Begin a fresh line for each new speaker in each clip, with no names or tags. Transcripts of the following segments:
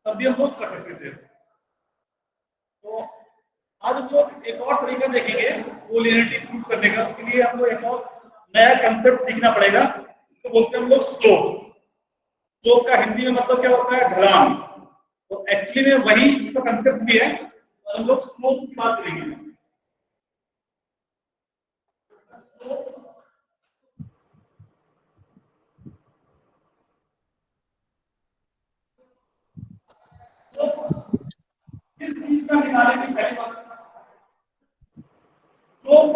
तब भी हम लोग कर सकते थे। तो आज हम लोग एक और तरीका देखेंगे कोलिनिटी प्रूव करने का। उसके लिए हमको एक और नया कंसेप्ट सीखना पड़ेगा, इसको बोलते हैं हम लोग स्लोप। स्लोप का हिंदी में मतलब क्या होता है? ढलान। तो एक्चुअली में वही इसका कंसेप्ट भी है, और हम लोग स्लोप की बात करेंगे। किस चीज का निकालने की पहली बात, स्लोप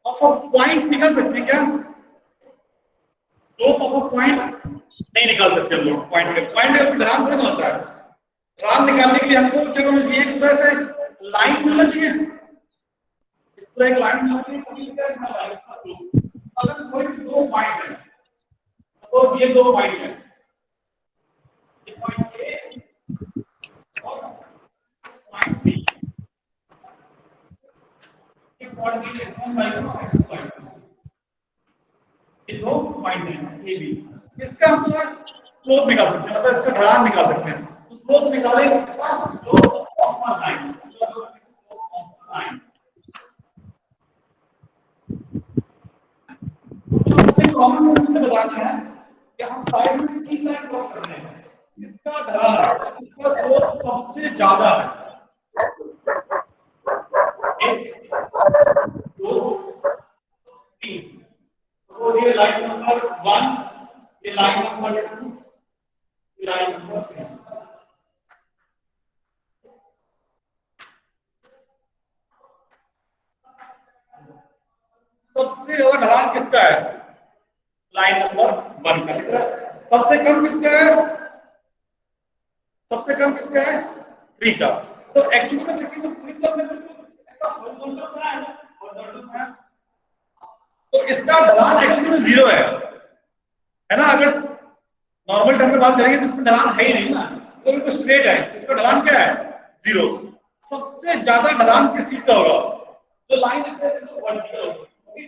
ऑफ अ पॉइंट निकाल सकते हैं क्या? स्लोप ऑफ अ पॉइंट नहीं निकाल सकते हम लोग। पॉइंट का ढलान थोड़ा होता है। ढलान निकालने के लिए हमको क्या करना चाहिए? एक तरह से लाइन मिलना चाहिए, इस तरह एक लाइन मिलना चाहिए, तभी इसका स्लोप। अगर कोई दो पॉइंट है, सपोज ये दो पॉइंट है, ये पॉइंट ए और पॉइंट बी, ये पॉइंट बी x1 y1 और x2 y2, ये दो पॉइंट है ए बी। इसका हम स्लोप निकाल सकते हैं, मतलब इसका ढलान निकाल सकते हैं। तो स्लोप निकालें, इसका slope of a line, slope of a line. सबसे कॉमन सेंस से बताते हैं कि हम साइड में तीन लाइन ड्रॉ कर रहे हैं, इसका ढलान, इसका स्लोप सबसे ज्यादा है। एक, दो, तीन। तो ये लाइन नंबर 1, ये लाइन नंबर 2, ये लाइन नंबर 3। सबसे ज्यादा ढलान किसका है? लाइन नंबर 1 का। सबसे कम किसका है? सबसे कम किसका है? 3 का। तो एक्चुअली में देखिए, तो 3 का ऐसा हॉरिजॉन्टल बना है, हॉरिजॉन्टल बना। तो इसका ढलान एक्चुअली में 0 है ना? अगर नॉर्मल टर्म में बात करेंगे तो इसमें ढलान है ही नहीं ना, तो बिल्कुल स्ट्रेट है, इसका ढलान क्या है? 0। सबसे ज्यादा ढलान किस चीज का होगा? तो लाइन इससे वर्टिकल होगी,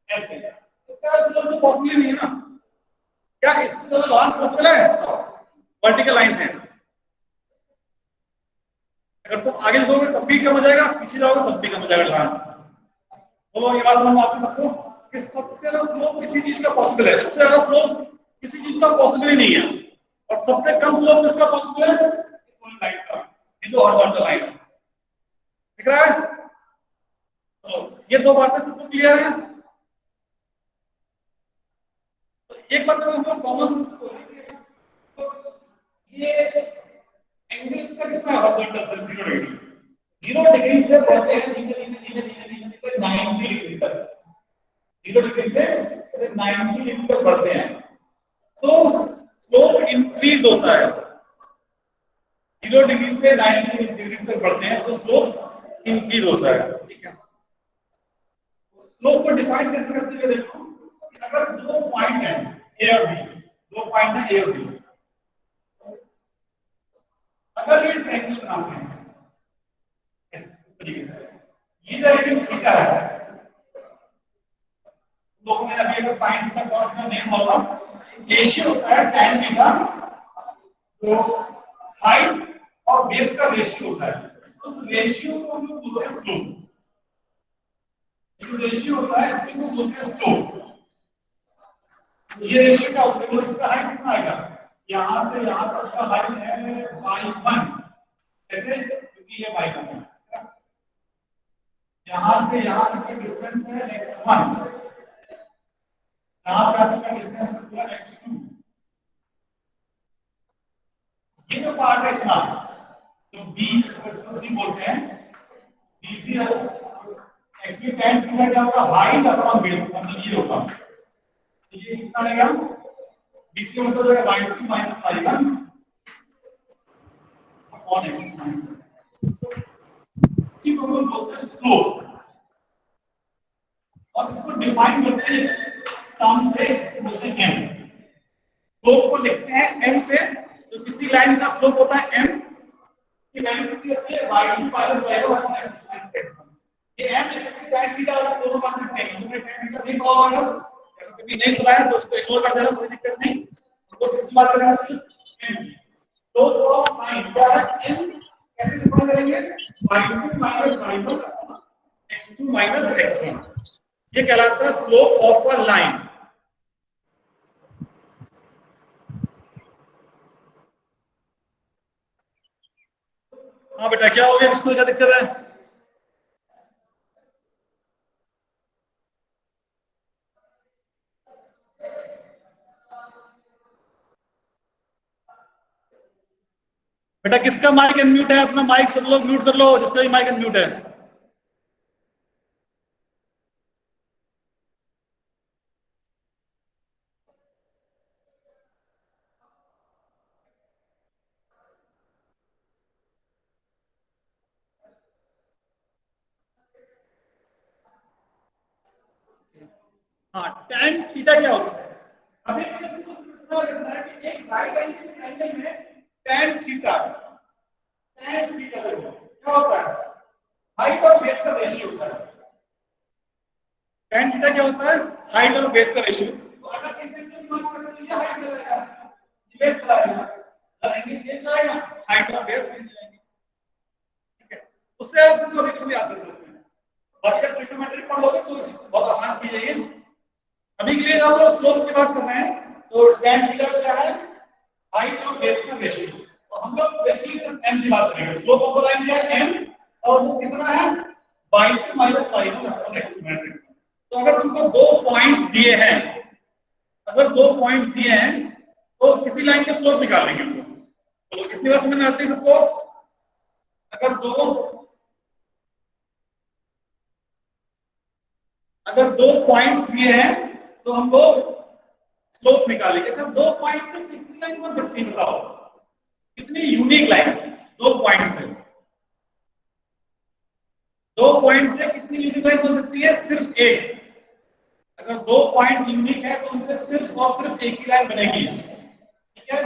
ऐसे। इसका स्लोप तो पॉसिबल नहीं है ना। क्या इससे ज्यादा ढलान पॉसिबल है? वर्टिकल लाइन से। अगर तुम आगे जाओगे तब भी कम हो जाएगा, पीछे जाओगे तब भी कम हो जाएगा ढलान। तो ये बात समझ में आती है सबको कि सबसे ज्यादा स्लोप किसी चीज का पॉसिबल है, इससे ज्यादा स्लोप किसी चीज का पॉसिबल ही नहीं है। और सबसे कम स्लोप किसका पॉसिबल है? इस वाली लाइन का, ये जो हॉरिजॉन्टल लाइन है। दिख रहा है? तो ये दो बातें सबको क्लियर है? तो एक बात हम लोग कॉमन सेंस बोलेंगे, तो ये एंगल इसका कितना है? Horizontal 0 degree. 0 डिग्री से बढ़ते हैं धीरे धीरे 90 डिग्री तक। 0 डिग्री से 90 डिग्री तक बढ़ते हैं तो स्लोप इंक्रीज होता है। 0 डिग्री से 90 डिग्री तक बढ़ते हैं तो स्लोप इंक्रीज होता है। ठीक है, स्लोप को डिफाइन कैसे करते हैं? देखो, अगर दो पॉइंट है ए और बी, दो पॉइंट है ए और बी, अगर ये ट्रायंगल बनाते हैं इस तरीके से, ये डायरेक्शन थीटा है, लोगों ने अभी अगर साइन थीटा कॉस में देखा होगा, रेशियो होता है tan थीटा, तो हाइट और बेस का रेशियो होता है, उस रेशियो को हम लोग बोलते हैं स्लोप। जो रेशियो होता है उसी को बोलते हैं स्लोप। ये रेशियो क्या होता है? इसका हाइट कितना आएगा? यहां से यहां तक का हाइट है y1, ऐसे, क्योंकि ये y1 है। यहां से यहां तक का डिस्टेंस है x1, यहां से यहां तक का डिस्टेंस है x2। ये जो पार्ट है था, जो b इसको c बोलते हैं, bc है, एक्चुअली tan थीटा क्या होगा? हाइट अपॉन बेस, मतलब ये होगा। ये कितना आएगा? bc मतलब है y2 minus y1 upon x2 minus, इसी को हम बोलते हैं स्लोप। और इसको डिफाइन करते हैं टर्म से, इसको बोलते हैं m। स्लोप को लिखते हैं m से, तो किसी लाइन का स्लोप होता है m की वैल्यू कितनी होती है? y2 minus y1 upon x2 minus x1। ये m एक्चुअली tan थीटा और दोनों बातें सेम है। तुमने tan थीटा नहीं पढ़ा होगा, ऐसा कभी नहीं सुना है तो उसको इग्नोर कर देना, कोई दिक्कत नहीं। तो किसकी बात कर रहे हैं? स्लोप ऑफ लाइन क्या है n कैसे डिफाइन करेंगे y2 minus y1 x2 minus x1 ये कहलाता है स्लोप ऑफ अ लाइन। हाँ बेटा क्या हो गया, किसको क्या दिक्कत है? बेटा किसका माइक अनम्यूट है? अपना माइक सब लोग म्यूट कर लो, जिसका भी माइक अनम्यूट है। हाँ tan थीटा क्या होता है? अभी कि एक राइट एंगल में tan थीटा देखो क्या होता है, हाइट और बेस का रेशियो होता है। tan थीटा क्या होता है? हाइट और बेस का रेशियो। तो अगर इस एंगल की बात करें तो ये हाइट चला जाएगा, ये बेस चला जाएगा, अगर एंगल चेंज आएगा हाइट और बेस चेंज जाएंगे। ठीक है, उससे आप कुछ भी याद कर सकते हैं। बाकी आप ट्रिग्नोमेट्री पढ़ लोगे तो बहुत आसान चीज है ये। अभी के लिए हम लोग स्लोप की बात कर रहे हैं, तो tan थीटा क्या है? हाइट और बेस का रेशियो। तो हम लोग बेसिकली सिर्फ m की बात करेंगे। स्लोप ऑफ द लाइन क्या है? m, और वो कितना है? y2 minus y1 upon x minus x। तो अगर तुमको दो पॉइंट्स दिए हैं, तो किसी लाइन के स्लोप निकालेंगे हम लोग। तो कितनी बार समझ में आती है सबको? अगर दो पॉइंट्स दिए हैं तो हम लोग स्लोप निकालेंगे। अच्छा, दो पॉइंट से कितनी लाइन बन सकती है बताओ? कितनी यूनिक लाइन? दो पॉइंट से कितनी यूनिक लाइन बन सकती है? सिर्फ एक। अगर दो पॉइंट यूनिक है तो उनसे सिर्फ और सिर्फ एक ही लाइन बनेगी। ठीक है,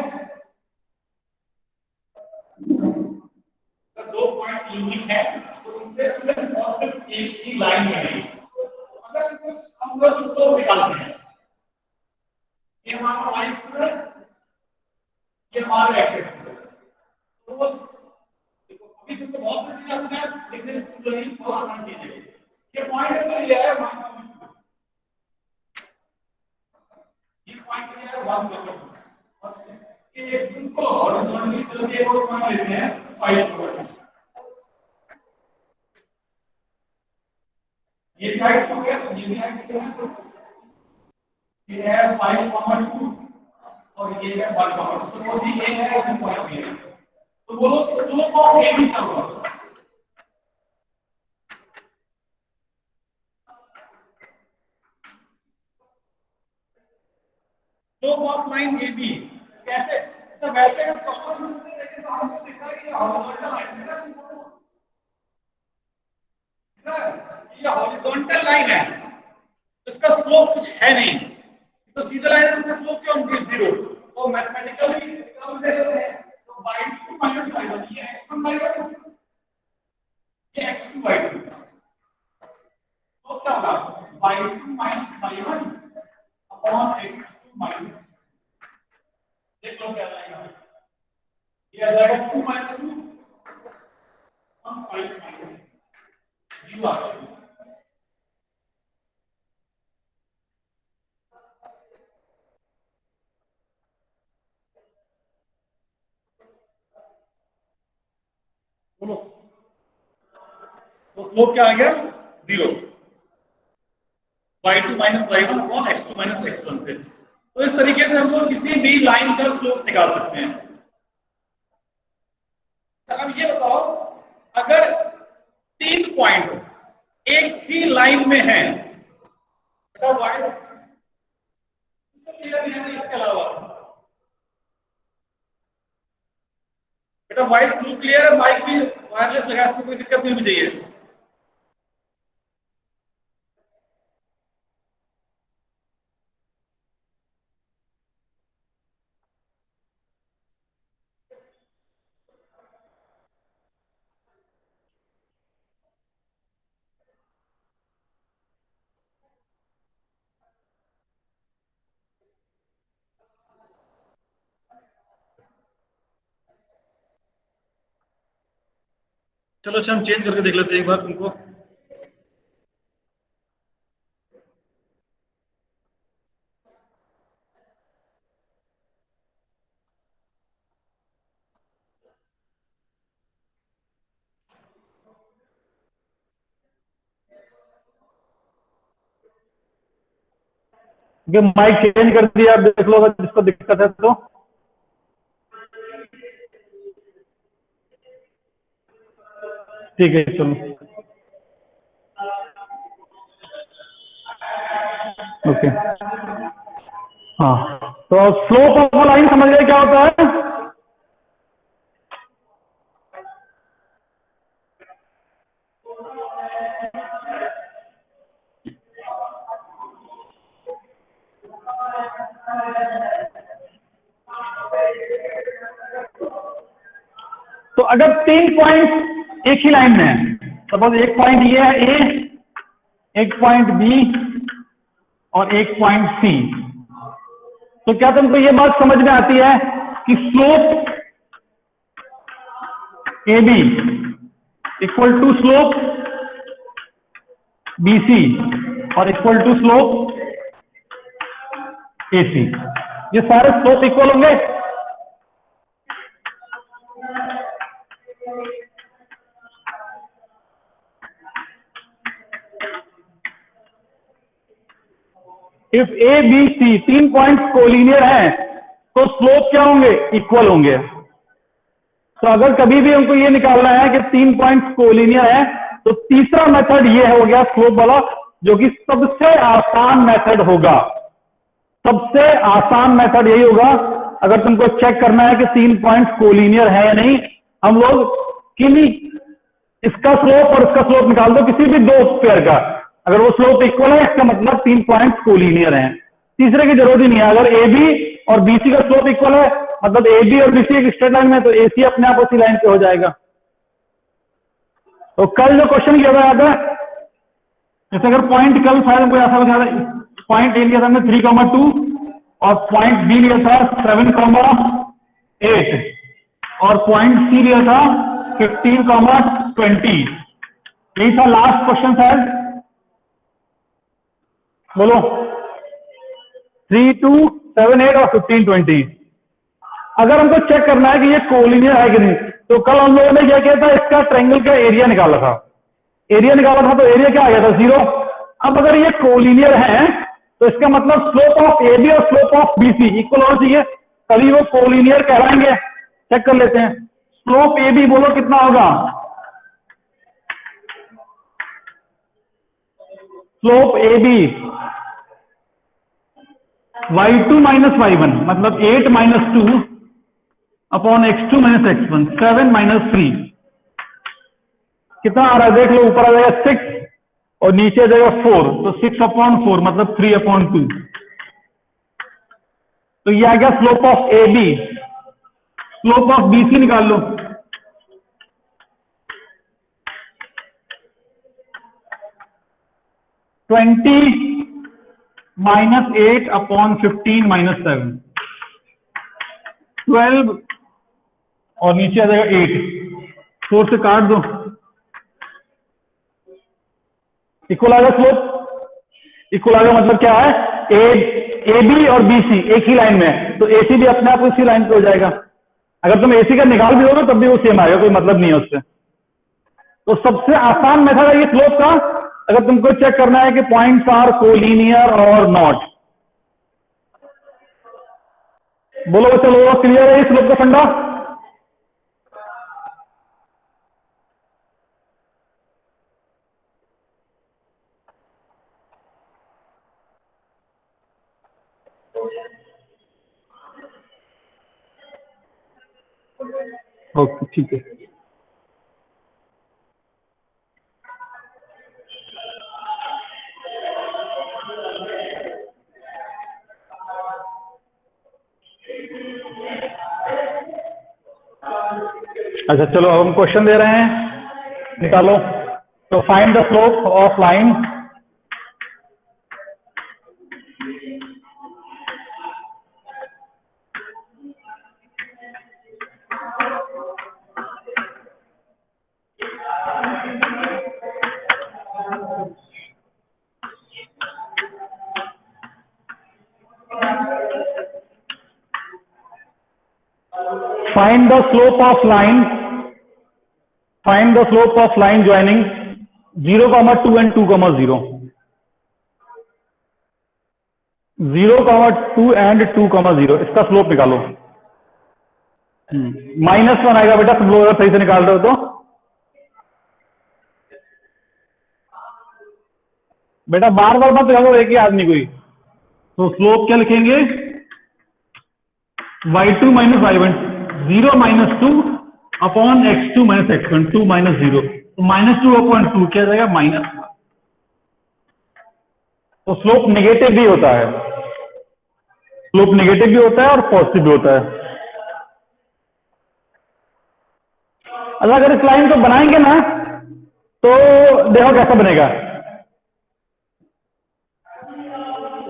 अगर दो पॉइंट यूनिक है तो उनसे सिर्फ और सिर्फ एक ही लाइन बनेगी। तो अगर कुछ हम लोग इसको निकालते हैं, ये हमारा y एक्सिस है, ये हमारा x एक्सिस है। तो देखो अभी तुमको बहुत कुछ याद है, लेकिन इसलिए बहुत आसान चीज है। ये पॉइंट है लिया है 1, ये पॉइंट लिया है 1, और इसके बिल्कुल हॉरिजॉन्टली चल के वो पॉइंट लेते हैं 5, ये भी हाइट हो गया, ये भी हाइट हो गया। ये है 5,2 और ये है 1,2। सपोज ये है और ये पॉइंट बी है, तो बोलो स्लोप ऑफ एबी क्या होगा? स्लोप ऑफ लाइन एबी कैसे? तो वैसे अगर प्रॉपर रूप से देखें तो हमको दिख रहा है कि हॉरिजॉन्टल लाइन है ना, ये हॉरिजॉन्टल लाइन है, इसका स्लोप कुछ है नहीं, तो सीधा लाइन है, इसका स्लोप क्या होगा? 0। तो मैथमेटिकली निकाल देते हैं, तो y2 माइनस y1, ये x1 y1, ये x2 y2, तो क्या होगा? y2 minus y1 upon x2 minus, देख लो क्या आएगा। ये आ जाएगा 2 माइनस 2 और 5 माइनस 0 आ जाएगा। बोलो, तो स्लोप क्या आ गया? 0। y2 minus y1 upon x2 minus x1 से। तो इस तरीके से हम लोग किसी भी लाइन का स्लोप निकाल सकते हैं। अब ये बताओ, अगर 3 पॉइंट एक ही लाइन में है, बेटा वाइस क्लियर नहीं है, इसके अलावा बेटा वॉइस ब्लू क्लियर है, माइक भी वायरलेस लगा, इसमें कोई दिक्कत नहीं होनी चाहिए। चलो अच्छा हम चेंज करके देख लेते हैं एक बार तुमको। माइक चेंज कर दिया, आप देख लो अगर जिसको दिक्कत है तो। ठीक है चलो। ओके हाँ, तो स्लोप ऑफ लाइन समझ गए क्या होता है? तो अगर 3 पॉइंट एक ही लाइन में है, सपोज एक पॉइंट ये है ए, एक पॉइंट बी और एक पॉइंट सी, तो क्या तुमको ये बात समझ में आती है कि slope A B equal to slope B C और equal to slope A C, ये सारे स्लोप इक्वल होंगे? If A B C 3 point collinear है तो स्लोप क्या होंगे? इक्वल होंगे। तो अगर कभी भी हमको ये निकालना है कि 3 पॉइंट कोलिनियर है, तो तीसरा मेथड ये हो गया स्लोप वाला, जो कि सबसे आसान मेथड होगा। सबसे आसान मेथड यही होगा अगर तुमको चेक करना है कि 3 पॉइंट कोलिनियर है या नहीं। हम लोग किन्हीं इसका स्लोप और इसका स्लोप निकाल दो किसी भी दो पेयर का, अगर वो स्लोप इक्वल है इसका मतलब 3 पॉइंट कोलिनियर है। तीसरे की जरूरत ही नहीं है। अगर ए बी और बीसी का स्लोप इक्वल है मतलब ए बी और बीसी एक स्ट्रेट लाइन में, तो एसी अपने आप उसी लाइन पे हो जाएगा। तो कल जो क्वेश्चन किया था याद है, जैसे अगर पॉइंट कल शायद हमको ऐसा बता रहा, पॉइंट ए लिया था हमने 3,2 और पॉइंट बी लिया था 7,8 और पॉइंट सी लिया था 15,20। यही था लास्ट क्वेश्चन शायद, बोलो 3, 2, 7, 8 और 15, 20। अगर हमको चेक करना है कि ये कोलिनियर है कि नहीं, तो कल हम लोगों ने क्या किया था, इसका ट्रायंगल का एरिया निकाला था। एरिया निकाला था तो एरिया क्या आ गया था? 0। अब अगर ये कोलिनियर है तो इसका मतलब स्लोप ऑफ ए बी और slope of B C equal होना चाहिए, तभी वो कोलिनियर कहलाएंगे। चेक कर लेते हैं। स्लोप ए बी बोलो कितना होगा? Slope A B y2 minus y1 मतलब 8 minus 2 upon x2 minus x1, 7 minus 3 कितना आ रहा है देख लो। ऊपर आ जाएगा 6 और नीचे आ जाएगा 4, तो 6/4 मतलब 3/2। तो ये आ गया slope of A B. Slope of B C निकाल लो। 20 माइनस 8 अपॉन 15 माइनस 7, 12 और नीचे आ जाएगा 8, 4 से काट दो, इक्वल आ गया स्लोप। इक्वल आ गया मतलब क्या है? ए बी और बी सी एक ही लाइन में है, तो ए सी भी अपने आप उसी लाइन पे हो जाएगा। अगर तुम एसी का निकाल भी दोगे तब भी वो सेम आएगा, कोई मतलब नहीं है उससे। तो सबसे आसान मेथड है ये स्लोप का, अगर तुमको चेक करना है कि पॉइंट्स आर कोलिनियर और नॉट। बोलो चलो क्लियर है स्लोप का फंडा? ओके ठीक है। अच्छा चलो अब हम क्वेश्चन दे रहे हैं, निकालो। तो find the slope of line
find the slope of line, find the slope of line joining 0,2 and 2,0, 0,2 and 2,0, इसका स्लोप निकालो। -1 आएगा बेटा, सब लोग अगर सही से निकाल रहे हो तो। बेटा बार बार मत लगाओ एक ही आदमी को ही। तो स्लोप क्या लिखेंगे, y2 - y1, 0 - 2 upon x2 - x1, 2 - 0, तो -2/2 क्या जाएगा, माइनस। तो स्लोप नेगेटिव भी होता है, स्लोप नेगेटिव भी होता है और पॉजिटिव भी होता है। अगर इस लाइन को बनाएंगे ना तो देखो कैसा बनेगा,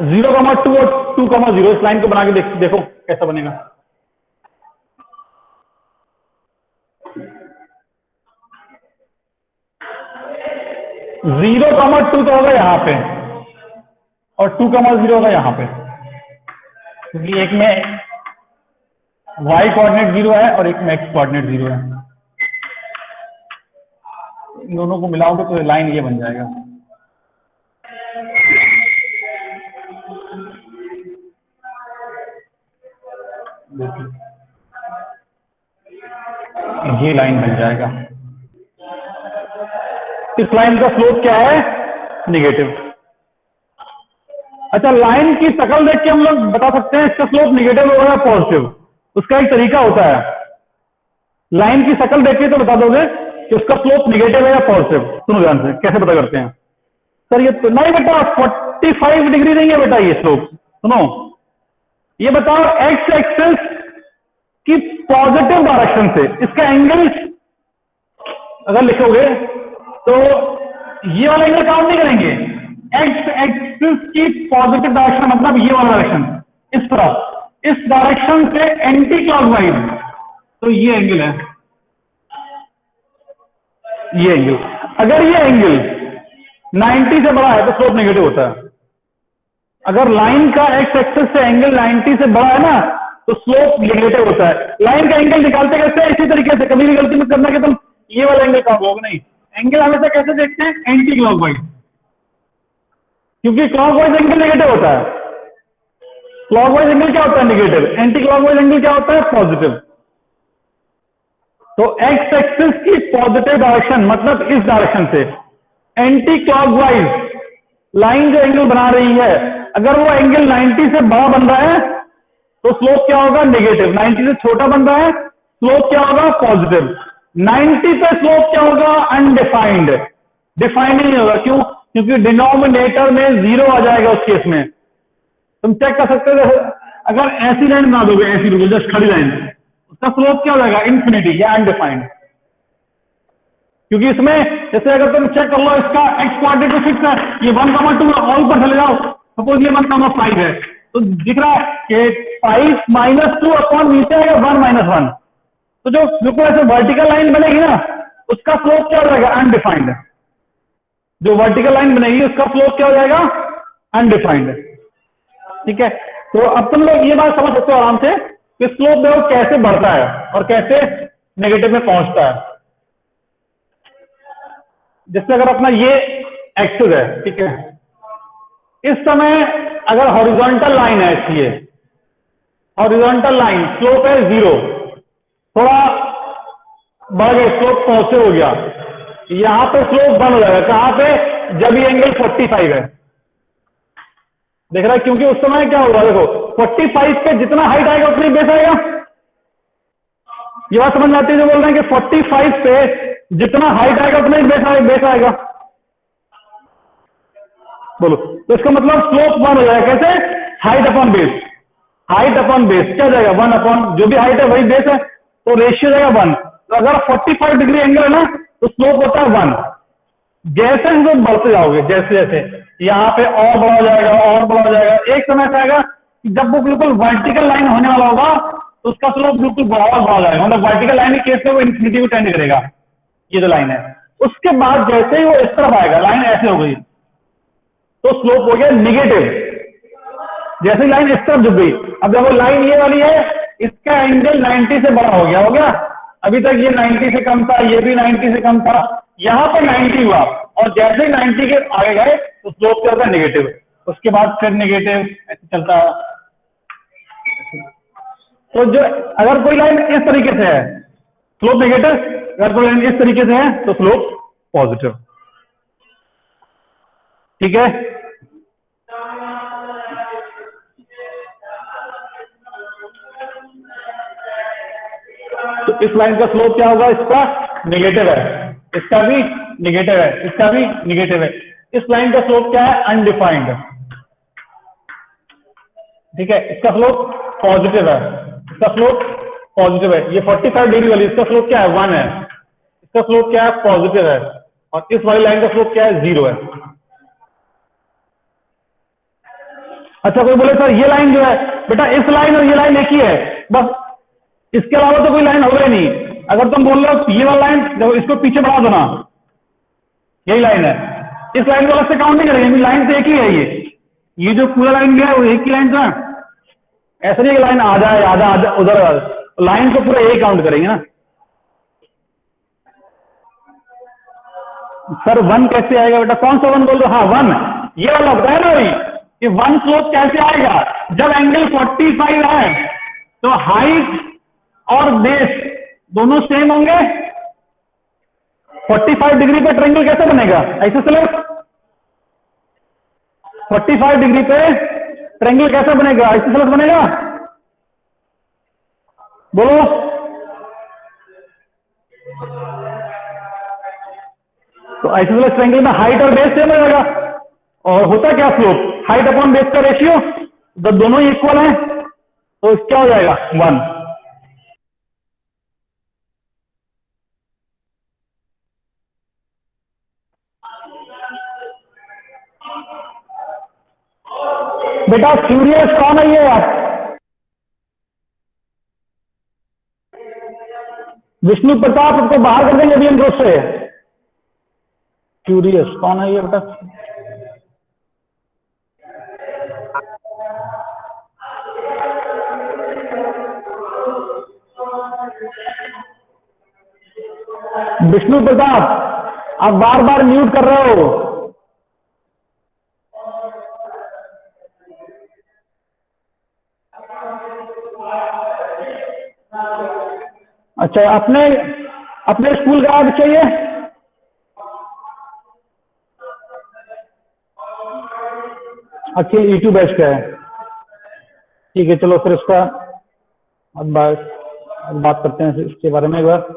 0,2 और 2,0, इस लाइन को बना के देखो कैसा बनेगा। जीरो कॉमा टू तो होगा यहां पे और 2,0 होगा यहां पे, क्योंकि एक में y कोऑर्डिनेट 0 है और एक में x कोऑर्डिनेट 0 है। इन दोनों को मिलाओगे तो लाइन ये बन जाएगा। ये लाइन बन जाएगा। इस लाइन का स्लोप क्या है, नेगेटिव। अच्छा, लाइन की शक्ल देख के हम लोग बता सकते हैं इसका स्लोप नेगेटिव होगा या पॉजिटिव। उसका एक तरीका होता है, लाइन की शक्ल देख के तो बता दोगे कि उसका स्लोप नेगेटिव है या पॉजिटिव। सुनो ध्यान से, कैसे पता करते हैं। सर ये तो नहीं बेटा, 45 डिग्री नहीं है बेटा ये स्लोप। सुनो, ये बताओ एक्स एक्सिस की पॉजिटिव डायरेक्शन से इसका एंगल अगर लिखोगे तो ये वाला एंगल काउंट नहीं करेंगे। एक्स एक्सिस की पॉजिटिव डायरेक्शन मतलब ये वाला डायरेक्शन, इस तरफ, इस डायरेक्शन से एंटी क्लॉकवाइज, तो ये एंगल है, ये एंगल। अगर ये एंगल 90 से बड़ा है तो स्लोप नेगेटिव होता है। अगर लाइन का एक्स एक्सिस से एंगल 90 से बड़ा है ना तो स्लोप नेगेटिव होता है। लाइन का एंगल निकालते कैसे हैं, इसी तरीके से। कभी भी गलती मत करना कि तुम ये वाला एंगल काउंट होगा, नहीं। एंगल हमेशा कैसे देखते हैं, एंटी क्लॉकवाइज, क्योंकि क्लॉकवाइज एंगल नेगेटिव होता है। क्लॉकवाइज एंगल क्या होता है, नेगेटिव। एंटी क्लॉकवाइज एंगल क्या होता है, पॉजिटिव। तो एक्स एक्सिस की पॉजिटिव डायरेक्शन मतलब इस डायरेक्शन से एंटी क्लॉकवाइज लाइन जो एंगल बना रही है, अगर वो एंगल 90 से बड़ा बन रहा है तो स्लोप क्या होगा, नेगेटिव। 90 से छोटा बन रहा है, स्लोप क्या होगा, पॉजिटिव। 90 पे स्लोप क्या होगा, अनडिफाइंड, डिफाइंड नहीं होगा। क्यों, क्योंकि डिनोमिनेटर में 0 आ जाएगा उस केस में। तुम चेक कर सकते हो, अगर ऐसी लाइन बना दोगे, ऐसी बिल्कुल जस्ट खड़ी लाइन, उसका स्लोप क्या हो जाएगा, इन्फिनिटी या अनडिफाइंड। क्योंकि इसमें जैसे अगर तुम चेक कर लो, इसका एक्स कोऑर्डिनेट तो फिक्स है, ये 1,2 ऑल पर चले जाओ, सपोज ये 1,5 है, तो दिख रहा है कि 5 - 2 अपॉन नीचे आएगा 1 - 1। तो जो बिल्कुल ऐसे वर्टिकल लाइन बनेगी ना, उसका स्लोप क्या हो जाएगा, अनडिफाइंड। जो वर्टिकल लाइन बनेगी उसका स्लोप क्या हो जाएगा, अनडिफाइंड। ठीक है, तो अब तुम लोग ये बात समझ सकते हो आराम से कि स्लोप देखो कैसे बढ़ता है और कैसे नेगेटिव में पहुंचता है। जैसे अगर अपना ये एक्सिस है, ठीक है, इस समय अगर हॉरिजॉन्टल लाइन है, ये हॉरिजॉन्टल लाइन, स्लोप है 0, थोड़ा बढ़ गया, स्लोप पॉजिटिव हो गया, यहां पे स्लोप 1 हो जाएगा। कहां पे, जब ये एंगल 45 है, देख रहा है, क्योंकि उस समय क्या होगा, देखो 45 पे जितना हाइट आएगा उतनी बेस आएगा। ये बात समझ में आती है जो बोल रहे हैं कि 45 पे जितना हाइट आएगा उतना ही बेस आएगा। बोलो, तो इसका मतलब स्लोप 1 हो जाएगा। कैसे, height upon base, height upon base क्या जाएगा, 1 अपॉन जो भी हाइट है वही बेस है, तो रेशियो जाएगा 1। तो अगर 45 डिग्री एंगल है ना तो स्लोप होता है 1। जैसे हम लोग बढ़ते जाओगे, जैसे जैसे यहाँ पे और बड़ा हो जाएगा, और बड़ा हो जाएगा, एक समय से आएगा कि जब वो बिल्कुल वर्टिकल लाइन होने वाला होगा तो उसका स्लोप बिल्कुल बढ़ा जाएगा। मतलब वर्टिकल लाइन के केस में वो इन्फिनिटी को टेंड करेगा, ये जो लाइन है। उसके बाद जैसे ही वो इस तरफ आएगा, लाइन ऐसे हो गई तो स्लोप हो गया नेगेटिव। जैसे लाइन इस तरफ झुक गई, अब जब वो लाइन ये वाली है इसका एंगल 90 से बड़ा हो गया। अभी तक ये 90 से कम था, ये भी 90 से कम था, यहां पर 90 हुआ और जैसे ही 90 के आगे गए तो स्लोप क्या होता है, नेगेटिव। उसके बाद फिर नेगेटिव, ऐसे चलता है। तो जो अगर कोई लाइन इस तरीके से है स्लोप नेगेटिव, अगर कोई लाइन इस तरीके से है तो स्लोप पॉजिटिव। ठीक है, तो इस लाइन का स्लोप क्या होगा, इसका नेगेटिव है, इसका भी नेगेटिव है, इसका भी नेगेटिव है। इस लाइन का स्लोप क्या है, अनडिफाइंड। ठीक है, इसका स्लोप पॉजिटिव है, इसका स्लोप पॉजिटिव है। ये 45 डिग्री वाली, इसका स्लोप क्या है, 1 है, इसका स्लोप क्या है, पॉजिटिव है। और इस वाली लाइन का स्लोप क्या है, 0 है। अच्छा, कोई बोले सर ये लाइन जो है, बेटा इस लाइन और ये लाइन एक ही है, बस इसके अलावा तो कोई लाइन होगा ही नहीं। अगर तुम बोल रहे हो ये वाला लाइन, देखो इसको पीछे बढ़ा दो ना, यही लाइन है, इस लाइन को अलग से काउंट नहीं करेंगे, लाइन तो एक ही है। ये जो पूरा लाइन गया है वो एक ही लाइन था, ऐसा नहीं कि लाइन आधा है आधा आधा उधर, लाइन को पूरा एक काउंट करेंगे ना। सर 1 कैसे आएगा बेटा, कौन सा 1 बोल रहे हो, हाँ 1, ये वाला बताया ना भाई कि 1 स्लोप कैसे आएगा, जब एंगल 45 है तो हाइट और बेस दोनों सेम होंगे। 45 डिग्री पे ट्रायंगल कैसे बनेगा, ऐसे चलो, 45 डिग्री पे ट्रायंगल कैसे बनेगा, ऐसे स्लोप बनेगा, बोलो। तो आइसोसेलेस ट्रायंगल में हाइट और बेस सेम हो जाएगा, और होता क्या स्लोप, हाइट अपॉन बेस का रेशियो, जब दोनों ही इक्वल हैं तो क्या हो जाएगा, 1। बेटा क्यूरियस कौन है ये, विष्णु प्रताप, उसको बाहर कर देंगे अभी हम ग्रुप से। क्यूरियस कौन है ये बेटा, विष्णु प्रताप आप बार बार म्यूट कर रहे हो। अच्छा, अपने अपने स्कूल का आज चाहिए, अखिल यूट्यूब बैच का है, ठीक है, चलो फिर इसका अब बात करते हैं इसके बारे में एक बार।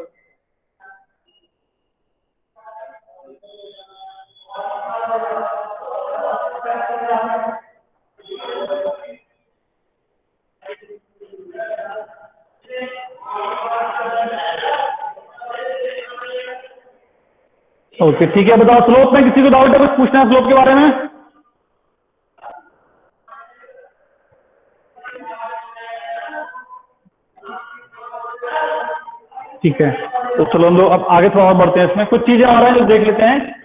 ओके ठीक है, बताओ स्लोप में किसी को डाउट है, कुछ पूछना है स्लोप के बारे में। ठीक है, तो चलो हम लोग अब आगे थोड़ा और बढ़ते हैं, इसमें कुछ चीजें आ रही हैं जो देख लेते हैं।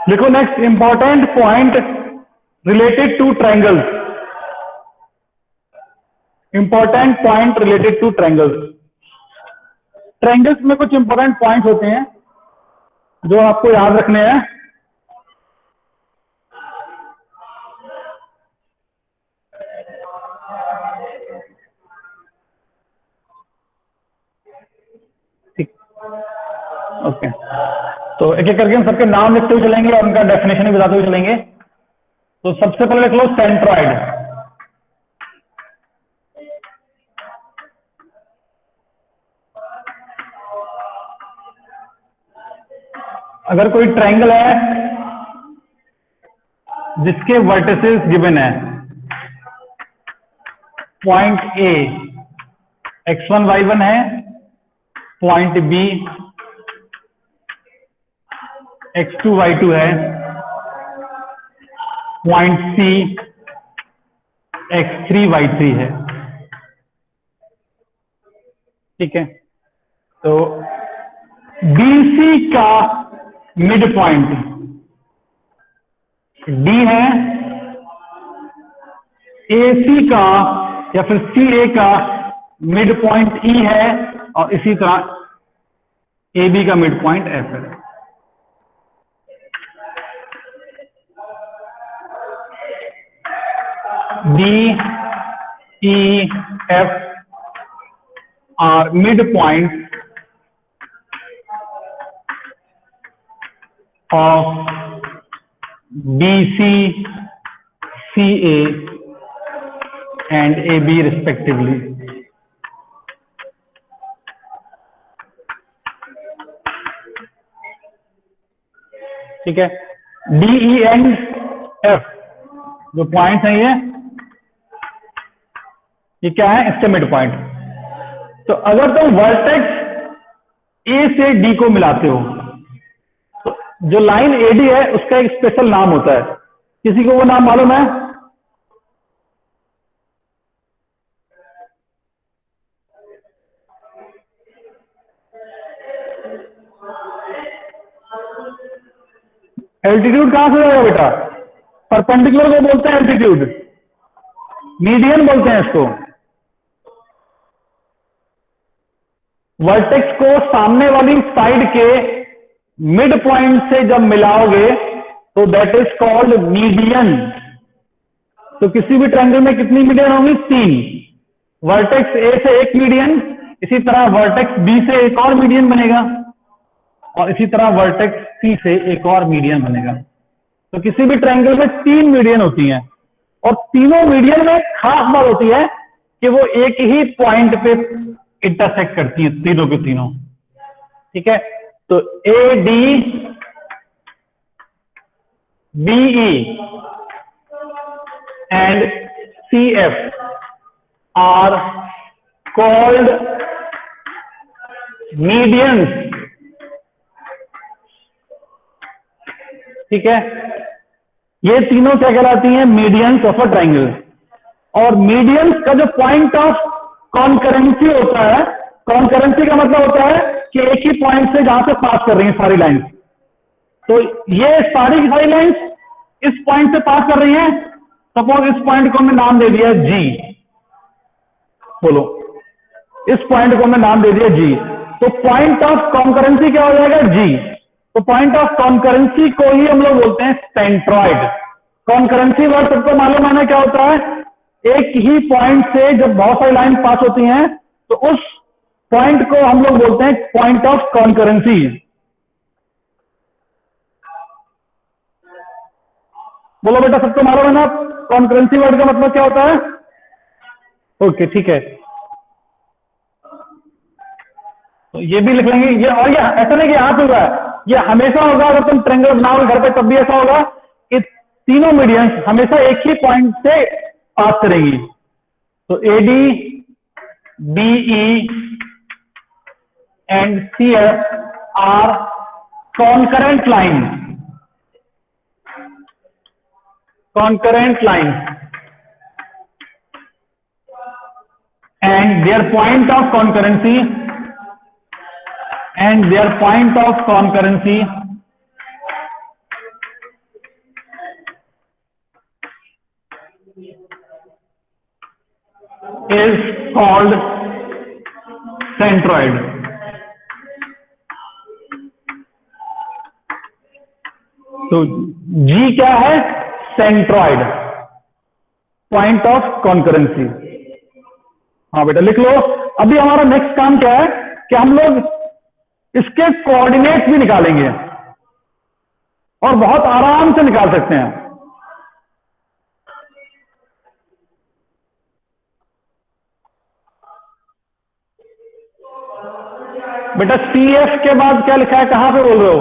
देखो next important point related two triangles, important point related two triangles. Triangles में कुछ इंपॉर्टेंट पॉइंट होते हैं जो आपको याद रखने हैं। ओके, तो एक एक करके हम सबके नाम लिखते हुए चलेंगे और उनका डेफिनेशन भी बताते हुए चलेंगे। तो सबसे पहले लिख लो सेंट्रॉइड। अगर कोई ट्रायंगल है जिसके वर्टिसेस गिवन है, पॉइंट ए x1 y1 है, पॉइंट बी x2 y2 है, पॉइंट सी x3 y3 है। ठीक है, तो BC का मिड पॉइंट D है, AC का या फिर CA का मिड पॉइंट E है, और इसी तरह AB का मिड पॉइंट F है। D, E, F are midpoints of BC, CA and AB respectively. ठीक है, D, E and F जो पॉइंट्स हैं ये क्या है, इसके मिड पॉइंट। तो अगर तुम वर्टेक्स ए से डी को मिलाते हो तो जो लाइन एडी है उसका एक स्पेशल नाम होता है, किसी को वो नाम मालूम है? एल्टीट्यूड कहां से आएगा बेटा? परपेंडिकुलर को बोलते हैं एल्टीट्यूड, मीडियन बोलते हैं इसको। वर्टेक्स को सामने वाली साइड के मिड पॉइंट से जब मिलाओगे तो दैट इज कॉल्ड मीडियन। तो किसी भी ट्रायंगल में कितनी मीडियन होंगी? 3। वर्टेक्स ए से एक मीडियन, इसी तरह वर्टेक्स बी से एक और मीडियन बनेगा, और इसी तरह वर्टेक्स सी से एक और मीडियन बनेगा। तो किसी भी ट्रायंगल में 3 मीडियन होती हैं, और तीनों मीडियन में खास बात होती है कि वो एक ही पॉइंट पे इंटरसेक्ट करती हैं, तीनों के तीनों। ठीक है, तो A D B E and C F are called medians. ठीक है, ये तीनों क्या कहलाती हैं? Medians of a triangle. और मीडियंस का जो पॉइंट ऑफ कॉन्करेंसी होता है, कॉन्करेंसी का मतलब होता है कि एक ही पॉइंट से जहां से पास कर रही हैं सारी लाइंस, तो ये सारी की सारी लाइंस इस पॉइंट से पास कर रही हैं। सपोज इस पॉइंट को हमने नाम दे दिया जी, बोलो, इस पॉइंट को हमने नाम दे दिया जी, तो पॉइंट ऑफ कॉन्करेंसी क्या हो जाएगा? जी। तो पॉइंट ऑफ कॉन्करेंसी को ही हम लोग बोलते हैं सेंट्रॉइड। कॉन्करेंसी वर्ड सबको मालूम है ना क्या होता है? एक ही पॉइंट से जब बहुत सारी लाइन पास होती हैं तो उस पॉइंट को हम लोग बोलते हैं पॉइंट ऑफ कॉन्करेंसी। बोलो बेटा, सबको मालूम है ना कॉन्करेंसी वर्ड का मतलब क्या होता है? ओके, ठीक है, तो ये भी लिख लेंगे ये। और ये ऐसा नहीं कि आज होगा, ये हमेशा होगा। अगर तुम ट्रायंगल बनाओगे घर पे तब भी ऐसा होगा कि तीनों मीडियंस हमेशा एक ही पॉइंट से पास करेंगी। तो A D B E and C F are concurrent line, concurrent lines, and their point of concurrency is called centroid. तो G क्या है? Centroid, point of concurrency. हाँ बेटा लिख लो। अभी हमारा नेक्स्ट काम क्या है कि हम लोग इसके कोऑर्डिनेट्स भी निकालेंगे और बहुत आराम से निकाल सकते हैं। बेटा CF के बाद क्या लिखा है, कहां पे बोल रहे हो?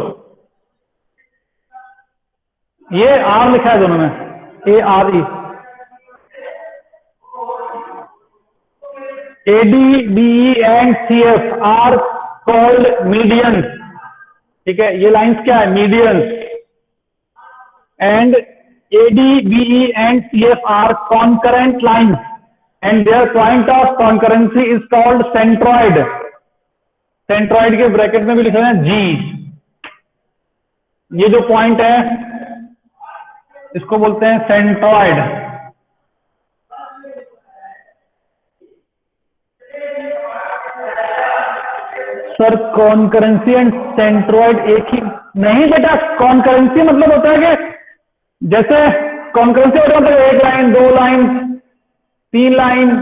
ये R लिखा है दोनों में, ARE। AD, BE and CF are called medians. ठीक है, ये लाइंस क्या है? Medians. And AD, BE and CF are concurrent lines and their point of concurrency is called centroid. Centroid के ब्रैकेट में भी लिखा है G। ये जो पॉइंट है इसको बोलते हैं centroid. Sir concurrency and centroid एक ही नहीं बेटा। कॉन्करेंसी मतलब होता है कि जैसे कॉन्करेंसी मतलब एक लाइन, दो लाइन, तीन लाइन,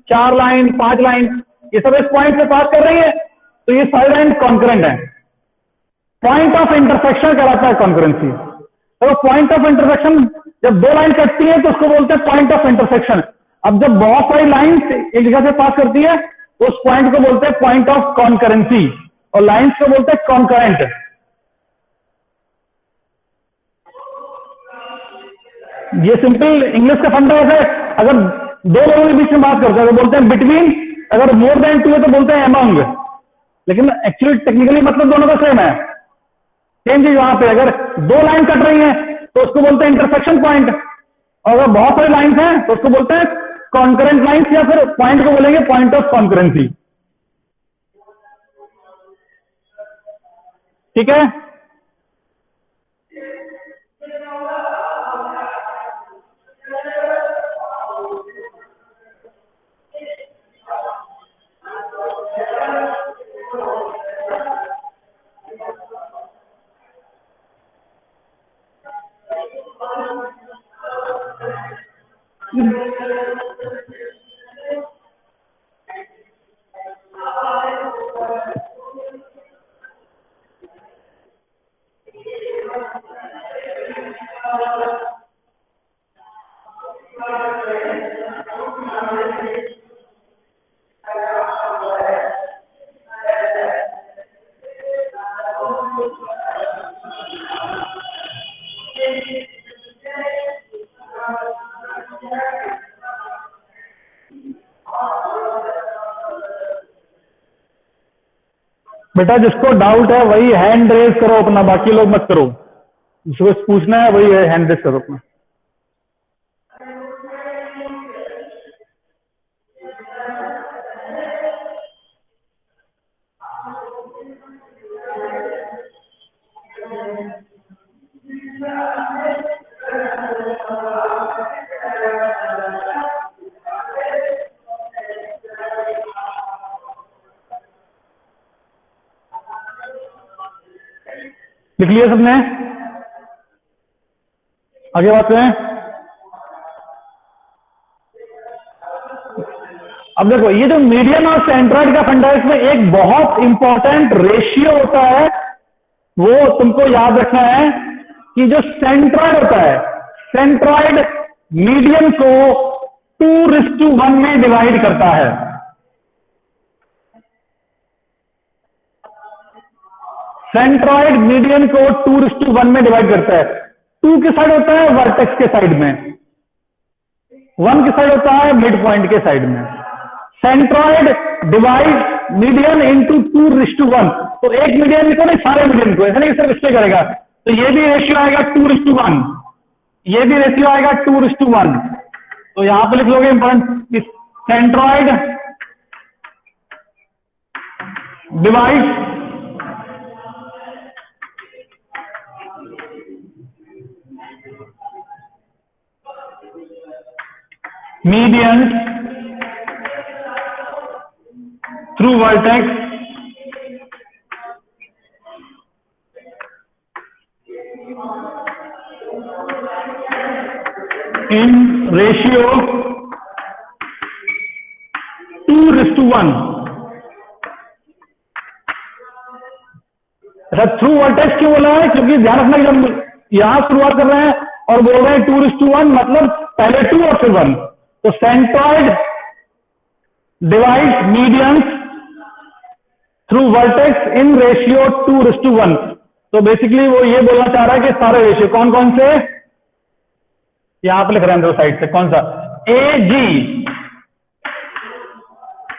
चार लाइन, पांच लाइन, ये सब इस पॉइंट से पास कर रही है तो ये सारी लाइन कॉन्करेंट है। पॉइंट ऑफ इंटरसेक्शन कहलाता है कॉन्करेंसी। तो पॉइंट ऑफ इंटरसेक्शन जब दो लाइन कटती है तो उसको बोलते हैं पॉइंट ऑफ इंटरसेक्शन। अब जब बहुत सारी लाइंस एक जगह से पास करती है तो उस पॉइंट को बोलते हैं पॉइंट ऑफ कॉन्करेंसी और लाइंस को बोलते हैं कॉन्करेंट। ये सिंपल इंग्लिश का फंडा है। अगर दो लोगों के बीच में बात करते हैं तो बोलते हैं बिटवीन, अगर मोर देन टू है तो बोलते हैं अमंग। लेकिन एक्चुअली टेक्निकली मतलब दोनों का सेम है। सेम चीज वहां पे अगर दो लाइन कट रही है तो उसको बोलते हैं इंटरसेक्शन पॉइंट, और अगर बहुत सारी लाइंस हैं तो उसको बोलते हैं कॉन्करेंट लाइंस, या फिर पॉइंट को बोलेंगे पॉइंट ऑफ कॉन्करेंसी। ठीक है, बेटा जिसको डाउट है वही हैंड रेज करो अपना, बाकी लोग मत करो। जिसको पूछना है वही हैंड रेज करो अपना। लिख लिया सबने? आगे बात करें। अब देखो ये जो मीडियन और सेंट्रॉइड का फंडा है इसमें एक बहुत इंपॉर्टेंट रेशियो होता है, वो तुमको याद रखना है कि जो सेंट्रॉइड होता है, सेंट्रॉइड मीडियन को 2:1 में डिवाइड करता है। सेंट्रॉइड मीडियन को 2:1 में डिवाइड करता है। 2 की साइड होता है वर्टेक्स के साइड में, 1 की साइड होता है मिड पॉइंट के साइड में। Centroid divide median into 2:1। तो एक मीडियन को नहीं, सारे मीडियन को, ऐसा नहीं सिर्फ इससे करेगा। तो ये भी रेशियो आएगा 2:1, ये भी रेशियो आएगा 2:1। तो यहां पर लिख लोगे important, centroid divide median through vertex in ratio 2:1। अच्छा, थ्रू वर्टेक्स क्यों बोला है? क्योंकि ध्यान रखना कि जब यहां शुरुआत कर रहे हैं और बोल रहे हैं 2:1, मतलब पहले 2 और फिर 1, तो centroid divide medians through vertex in ratio 2:1। तो बेसिकली वो ये बोलना चाह रहा है कि सारे रेशियो कौन कौन से, यहां पर लिख रहे हैं दो साइड से, कौन सा, ए जी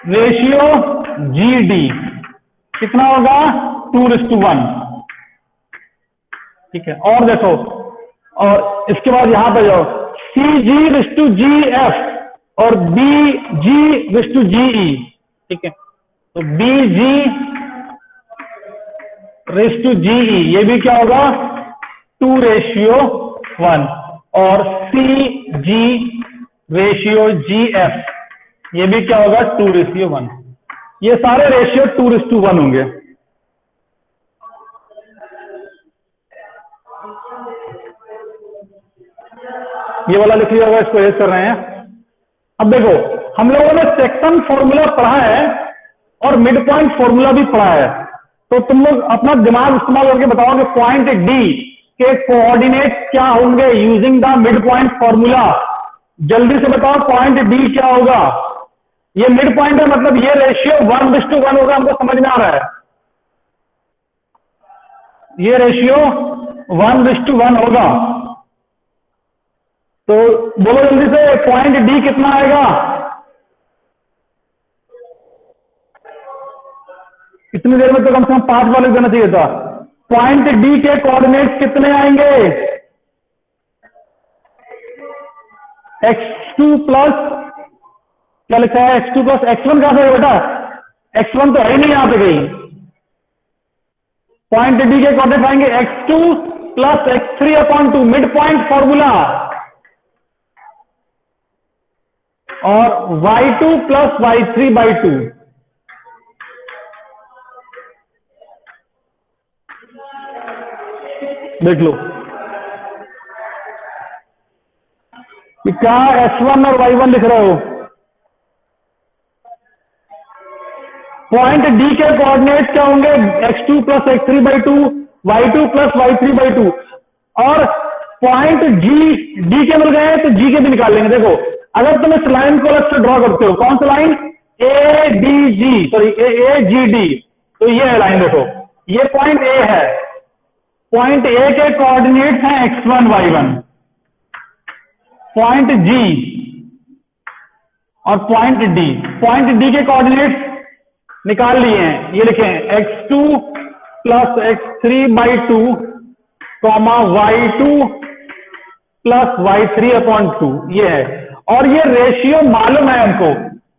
रेशियो जी डी कितना होगा, 2:1। ठीक है, और देखो, और इसके बाद यहां पर जाओ, सी जी जी एफ और बी जी जी ई। ठीक है, तो बी जी जी ई ये भी क्या होगा, 2:1, और सी जी रेशियो जी एफ ये भी क्या होगा, 2:1। ये सारे रेशियो 2:1 होंगे। ये वाला लिख लिया होगा, इसको एज कर रहे हैं। अब देखो, हम लोगों ने सेक्शन फॉर्मूला पढ़ा है और मिड पॉइंट फॉर्मूला भी पढ़ा है, तो तुम लोग अपना दिमाग इस्तेमाल करके बताओ कि पॉइंट डी के कोऑर्डिनेट क्या होंगे using the mid point formula. जल्दी से बताओ पॉइंट डी क्या होगा। ये मिड पॉइंट है, मतलब ये रेशियो 1:1 होगा, हमको समझ में आ रहा है। ये रेशियो 1:1 होगा, तो बोलो जल्दी से पॉइंट डी कितना आएगा। इतनी देर में तो कम से कम 5 बार लिख देना चाहिए था। पॉइंट डी के कोऑर्डिनेट कितने आएंगे, x2 प्लस, क्या लिखा है, x2 प्लस x1 कहां से है बेटा, x1 तो है ही नहीं यहां पे कहीं। पॉइंट डी के कोऑर्डिनेट आएंगे x2 plus x3/2, mid point formula, और y2 प्लस y3/2। देख लो कि क्या x1 और y1 लिख रहे हो। पॉइंट डी के कोऑर्डिनेट क्या होंगे, x2 plus x3/2, y2 plus y3/2, और पॉइंट जी डी के मिल गए हैं तो जी के भी निकाल लेंगे। देखो, अगर तुम इस लाइन को अलग से ड्रॉ करते हो, कौन सा line, A D G, sorry A G D, तो ये है लाइन। देखो, ये पॉइंट ए है, पॉइंट ए के कोऑर्डिनेट हैं x1 y1, पॉइंट जी और पॉइंट डी के कोऑर्डिनेट निकाल लिए हैं, ये लिखे हैं x2 plus x3/2, y2 plus y3/2, ये है। और ये रेशियो मालूम है हमको,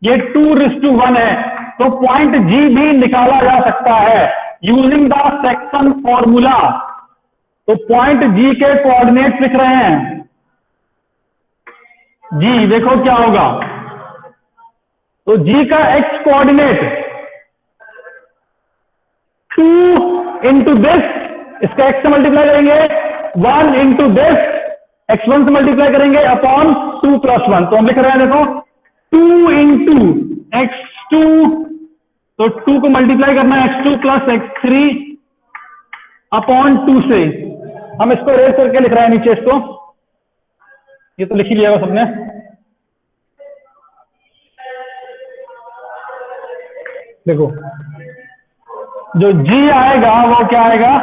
ये 2:1 है, तो पॉइंट जी भी निकाला जा सकता है यूजिंग द सेक्शन फॉर्मूला। तो पॉइंट जी के कोऑर्डिनेट लिख रहे हैं, जी देखो क्या होगा, तो जी का एक्स कोऑर्डिनेट 2 इंटू दिस, इसका एक्स से मल्टीप्लाई करेंगे, 1 इंटू दिस, x1 से मल्टीप्लाई करेंगे अपॉन 2 + 1, तो हम लिख रहे हैं देखो 2 इंटू x2, तो 2 को मल्टीप्लाई करना है x2 प्लस x3 अपॉन 2 से। हम इसको रेज करके लिख रहे हैं नीचे, इसको ये तो लिख ही लिया होगा सबने। देखो जो g आएगा वो क्या आएगा,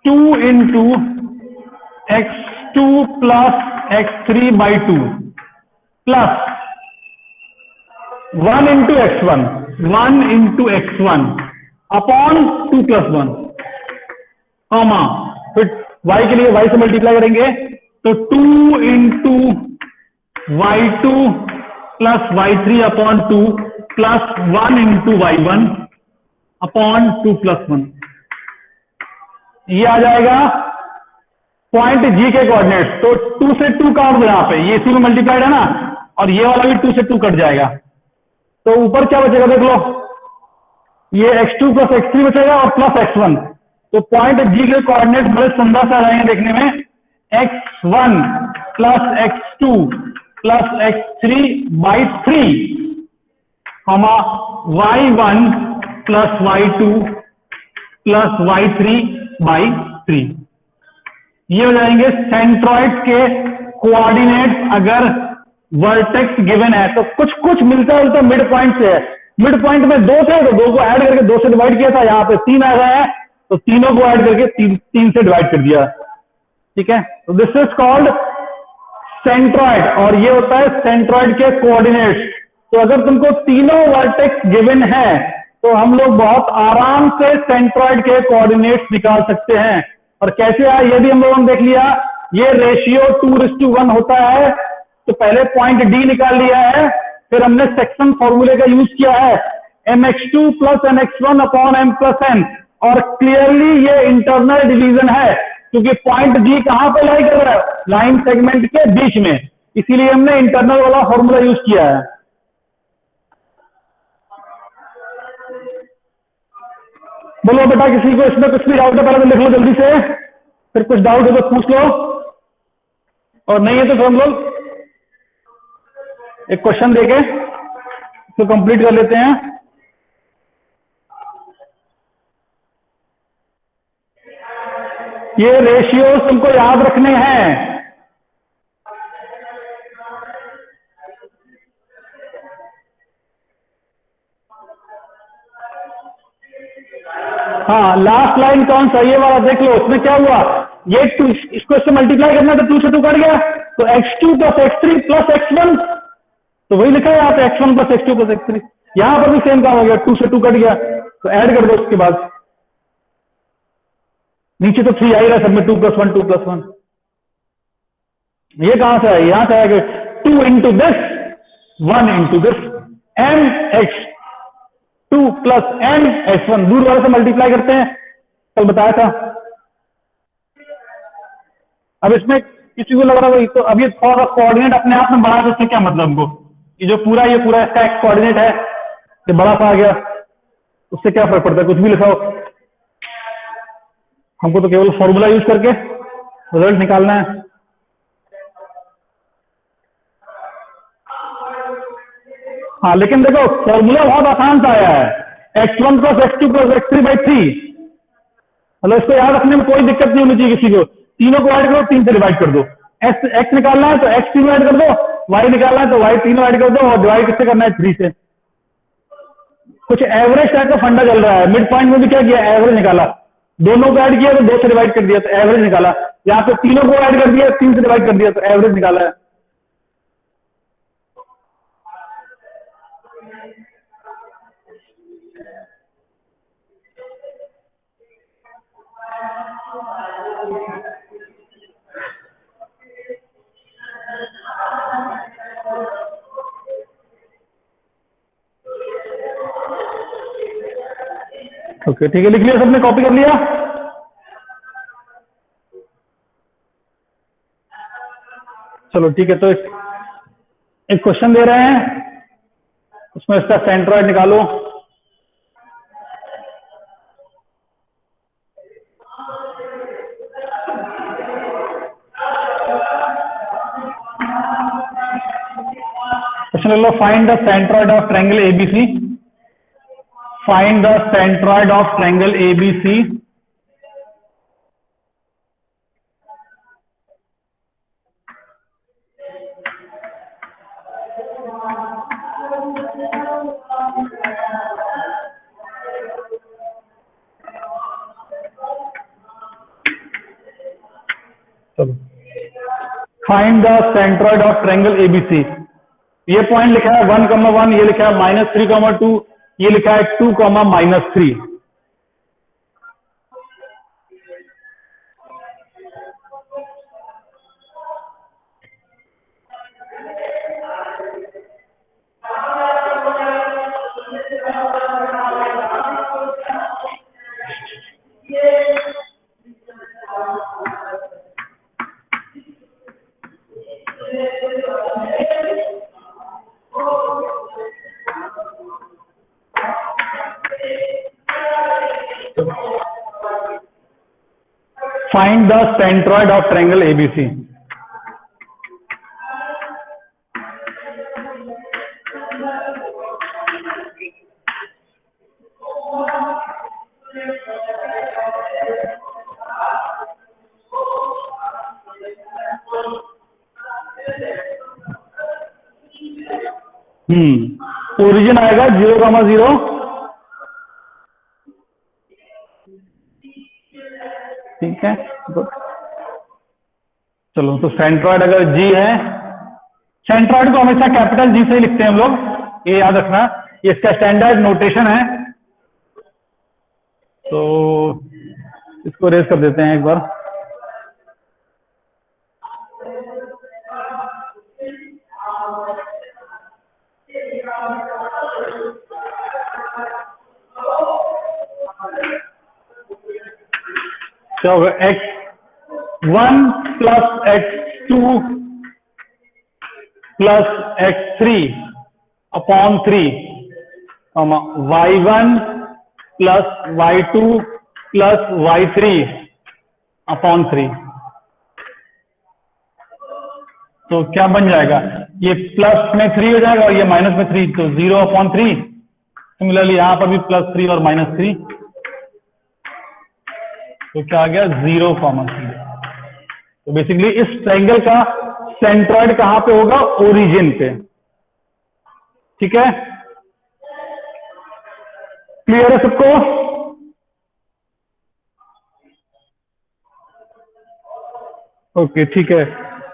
2 into x2 plus x3/2 plus 1 into x1 upon 2 + 1, comma, फिर y के लिए y से मल्टीप्लाई करेंगे, तो 2 into y2 plus y3/2 plus 1 into y1 upon 2 + 1, ये आ जाएगा पॉइंट जी के कोऑर्डिनेट। तो 2 से 2 काट दो यहां पे, ये इसी में मल्टीप्लाइड है ना, और ये वाला भी 2 से 2 कट जाएगा, तो ऊपर क्या बचेगा देख लो, ये x2 प्लस x3 बचेगा और प्लस x1। तो पॉइंट जी के कोऑर्डिनेट बड़े सुंदर से आ जाएंगे देखने में, x1 plus x2 plus x3/3, y1 plus y2 plus y3/3। ये हो जाएंगे सेंट्रॉइड के कोऑर्डिनेट्स अगर वर्टेक्स गिवन है। तो कुछ कुछ मिलता जुलता मिड पॉइंट से है। मिड पॉइंट में 2 थे तो 2 को ऐड करके 2 से डिवाइड किया था। यहाँ पे 3 आ गए हैं तो तीनों को ऐड करके 3 से डिवाइड कर दिया। ठीक है, तो दिस इज कॉल्ड सेंट्रॉइड और ये होता है सेंट्रॉइड के कोऑर्डिनेट्स। तो अगर तुमको तीनों वर्टेक्स गिवन है तो हम लोग बहुत आराम से सेंट्रॉइड के कोऑर्डिनेट्स निकाल सकते हैं। और कैसे है ये भी हम लोगों ने देख लिया। ये रेशियो 2:1 होता है। तो पहले पॉइंट डी निकाल लिया है, फिर हमने सेक्शन फॉर्मूले का यूज किया है mx2 + mx1/m+n। और क्लियरली ये इंटरनल डिवीजन है क्योंकि पॉइंट जी कहां पर लाई कर रहा है, लाइन सेगमेंट के बीच में, इसीलिए हमने इंटरनल वाला फॉर्मूला यूज किया है। बोलो बेटा किसी को इसमें कुछ भी डाउट है पहले तो लिख लो जल्दी से, फिर कुछ डाउट हो तो पूछ लो और नहीं है तो फिर हम लोग एक क्वेश्चन देके तो कंप्लीट कर लेते हैं। ये रेशियोज तुमको याद रखने हैं। हाँ, लास्ट लाइन कौन सा, ये वाला देख लो। उसमें क्या हुआ, ये 2 इसको इससे मल्टीप्लाई करना तो 2 से 2 कट गया तो x2 + x3 + x1, तो वही लिखा है यहाँ पे x1 + x2 + x3। यहां पर भी सेम काम हो गया, 2 से 2 कट गया तो ऐड कर दो। उसके बाद नीचे तो 3 आ ही रहा सब में, 2 + 1 2 + 1। ये कहां से है, यहां से आएगा 2 × दिस 1 × दिस mx2 + mx1। दूर वाले से मल्टीप्लाई करते हैं, कल बताया था। अब इसमें किसी को लग रहा है तो अब ये थोड़ा कोऑर्डिनेट अपने आप में बढ़ा, तो उससे क्या मतलब हमको, ये पूरा इसका एक कोऑर्डिनेट है, ये बड़ा सा आ गया, उससे क्या फर्क पड़ता है, कुछ भी लिखाओ। हमको तो केवल फॉर्मूला यूज करके रिजल्ट निकालना है। हाँ, लेकिन देखो फॉर्मूला बहुत आसान सा आया है, x1 + x2 + x3/3। मतलब इसको याद रखने में कोई दिक्कत नहीं होनी चाहिए किसी को। तीनों को ऐड करो, 3 से डिवाइड कर दो। x निकालना है तो x 3 ऐड कर दो, y निकालना है तो y 3 ऐड कर दो, और डिवाइड किससे करना है, 3 से। कुछ एवरेज टाइप का फंडा चल रहा है। मिड पॉइंट में भी क्या किया, एवरेज निकाला। दोनों को ऐड किया तो 2 से डिवाइड कर दिया तो एवरेज निकाला। यहाँ पे तीनों को ऐड कर दिया, 3 से डिवाइड कर दिया तो एवरेज निकाला है। ओके ठीक है, लिख लिया सबने, कॉपी कर लिया। चलो ठीक है, तो एक क्वेश्चन दे रहे हैं, उसमें इसका सेंट्रॉइड निकालो। क्वेश्चन ले लो, find the centroid of triangle ABC. Find the centroid of triangle ABC. Find the centroid of triangle ABC. ये पॉइंट लिखा है 1,1, ये लिखा है -3,2, ये लिखा है 2, -3। Find the centroid of triangle ABC. Origin आएगा 0,0। ठीक है, चलो तो सेंट्रॉइड अगर जी है, सेंट्रॉइड को हमेशा कैपिटल जी से ही लिखते हैं हम लोग, ये याद रखना, ये इसका स्टैंडर्ड नोटेशन है। तो इसको रेज कर देते हैं एक बार। क्या होगा, x1 plus x2 plus x3 upon 3, y1 plus y2 plus y3 upon 3। तो क्या बन जाएगा, ये प्लस में 3 हो जाएगा और ये माइनस में 3, तो 0/3। सिमिलरली यहां पर भी +3 और -3, तो क्या आ गया 0,3। तो बेसिकली इस ट्रायंगल का सेंट्रॉइड कहां पे होगा, ओरिजिन पे। ठीक है, क्लियर है सबको? ओके ठीक है,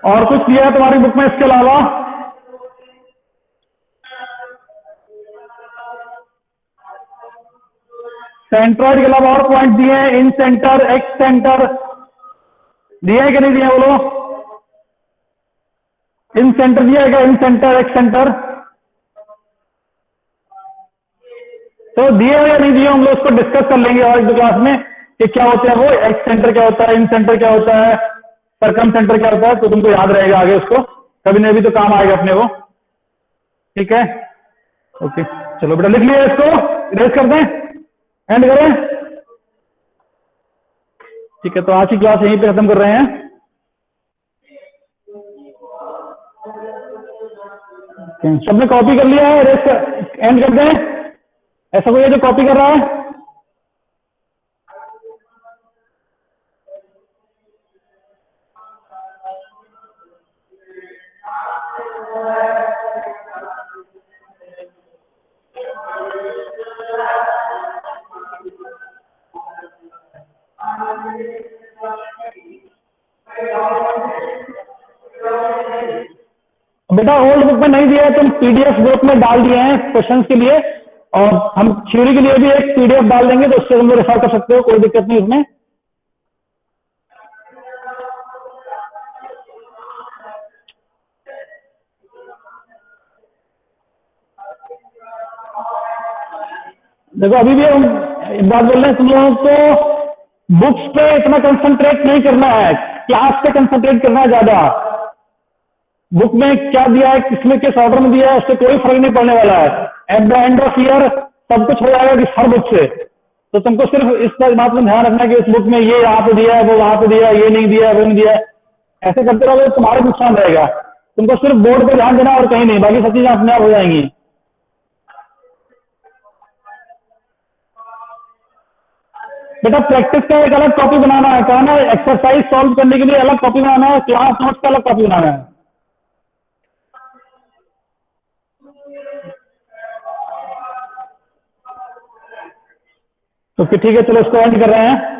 और कुछ किया है तुम्हारी बुक में इसके अलावा? सेंट्रॉइड के अलावा और पॉइंट दिए हैं, इन सेंटर, एक्स सेंटर, दिए हैं कि नहीं दिए, बोलो। इन सेंटर दिया है क्या, इन सेंटर, एक्स सेंटर? तो दिए हो या नहीं दिए, हम लोग उसको डिस्कस कर लेंगे और एक क्लास में कि क्या होते हैं वो, एक्स सेंटर क्या होता है, इन सेंटर क्या होता है, सरकम सेंटर क्या होता है, तो तुमको याद रहेगा आगे उसको, कभी नहीं भी तो काम आएगा अपने को। ठीक है, ओके, चलो बेटा लिख लिया इसको, रेस कर दें, एंड करें। ठीक है, तो आज की क्लास यहीं पे खत्म कर रहे हैं। सबने कॉपी कर लिया है, रेस कर, एंड कर दें। ऐसा कोई है जो कॉपी कर रहा है? बेटा ओल्ड बुक में नहीं दिया है, तुम पीडीएफ ग्रुप में डाल दिए हैं क्वेश्चंस के लिए, और हम थ्योरी के लिए भी एक पीडीएफ डाल देंगे, तो उससे तुम लोग रेफर कर सकते हो, कोई दिक्कत नहीं उसमें। देखो अभी भी हम एक बात बोल रहे हैं, तुम लोगों को बुक्स पे इतना कंसंट्रेट नहीं करना है, क्लास पे कंसंट्रेट करना है ज्यादा। बुक में क्या दिया है, किसमें किस ऑर्डर में दिया है, उससे कोई फर्क नहीं पड़ने वाला है। At the end of year सब कुछ हो जाएगा कि हर बुक से, तो तुमको सिर्फ इस बात में ध्यान रखना है कि इस बुक में ये यहाँ पे दिया है, वो वहां पे दिया है, ये नहीं दिया है, वो नहीं दिया है। ऐसे करते रहोगे तो तुम्हारा नुकसान रहेगा। तुमको सिर्फ बोर्ड पे ध्यान देना और कहीं नहीं, बाकी सब चीजें अपने आप हो जाएंगी। बेटा प्रैक्टिस का एक अलग कॉपी बनाना है, कहा ना, एक्सरसाइज सॉल्व करने के लिए अलग कॉपी बनाना है, क्लास नोट्स का अलग कॉपी बनाना है। तो फिर ठीक है, चलो इसको एंड कर रहे हैं।